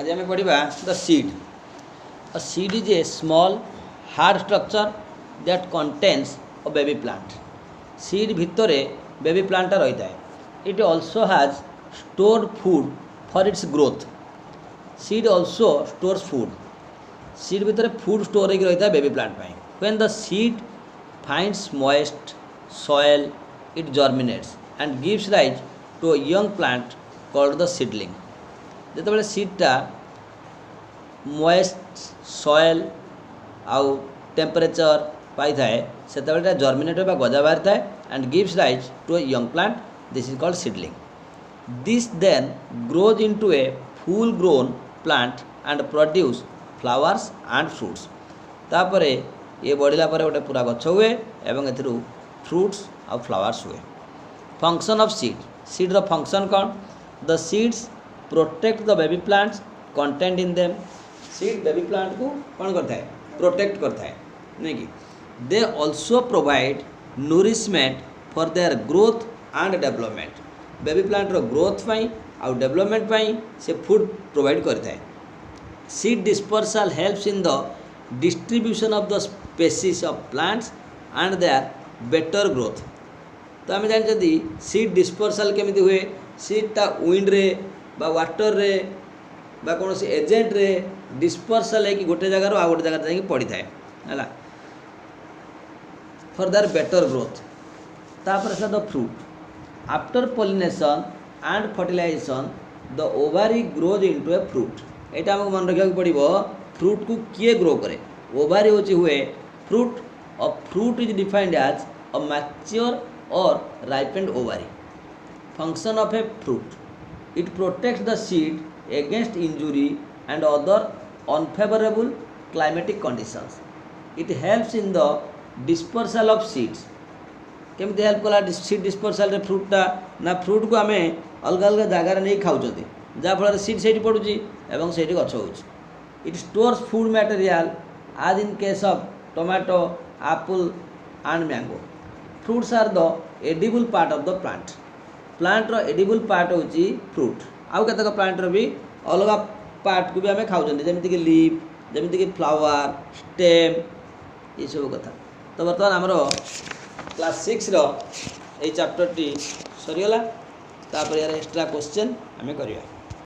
आज आम पढ़ा the seed. A seed is a small hard structure that contains a baby plant. Seed भितर baby plant रही है. It also has stored food for its growth. Seed also stores food. Seed भितर food store होकर रही है baby plant ପାଇଁ. When the seed finds moist soil, it germinates and gives rise to a young plant called the seedling. ଯେତେବେଳେ सीडटा moist soil आउ temperature पाई थाए सेतेबेले जर्मिनेट होगा गजा बाहरी थाए and gives rise to a young plant. This is called seedling. This then grows into a full grown plant and produce flowers and fruits. तापर ये बढ़ला पर गोटे पूरा गछ हुए एवं एथिरु फ्रूट्स आ फ्लावर्स हुए. Function of seed. सीड रो फंक्शन कौन? The seeds protect the baby plants content in them. Seed baby plant को कौन करता है? प्रोटेक्ट करता है नहीं कि. They also provide nourishment for their growth and development. Baby plant रो ग्रोथ पाई आउ डेवलपमेंट पाई से फूड प्रोवाइड करता है. Seed dispersal helps in the distribution of the species of plants and their better growth. तो आम जानते सीड डिस्पर्सल केमी हुए? सीडटा विंड रे बा वाटर रे बा कौन सी एजेंट रे डिस्पर्सल है कि गोटे जगार आ गोटे जगह जाकि पड़ी थाए है फॉर देयर बेटर ग्रोथ. तापर से the fruit. After pollination and fertilisation the ovary grows into a fruit. यहाँ आमको मन रखा पड़ो फ्रूट को किए ग्रो करे? ओवारी होची हुए fruit. A fruit is defined as a mature और ripened ovary. Function of a fruit. It protects the seed against injury and other unfavorable climatic conditions. It helps in the dispersal of seeds. केमती help कला seed dispersal रे फ्रूटा ना fruit को आम अलग अलग जगार नहीं खाऊँ जहाँफल सीड से पड़ुची एवं से गछ हो. It stores food material as in case of tomato apple and mango. Fruits are the edible part of the plant. Plant रो एडिबल पार्ट होची फ्रूट. आउ केतक प्लांट रो भी अलग पार्ट को भी आम खाऊँ जमीक लीफ जमीक फ्लावर स्टेम ये सब कथा. तो बर्तमान आमर क्लास 6 रो ये चैप्टर टी सरीगला. तापर यार एक्स्ट्रा क्वेश्चन आम करिया.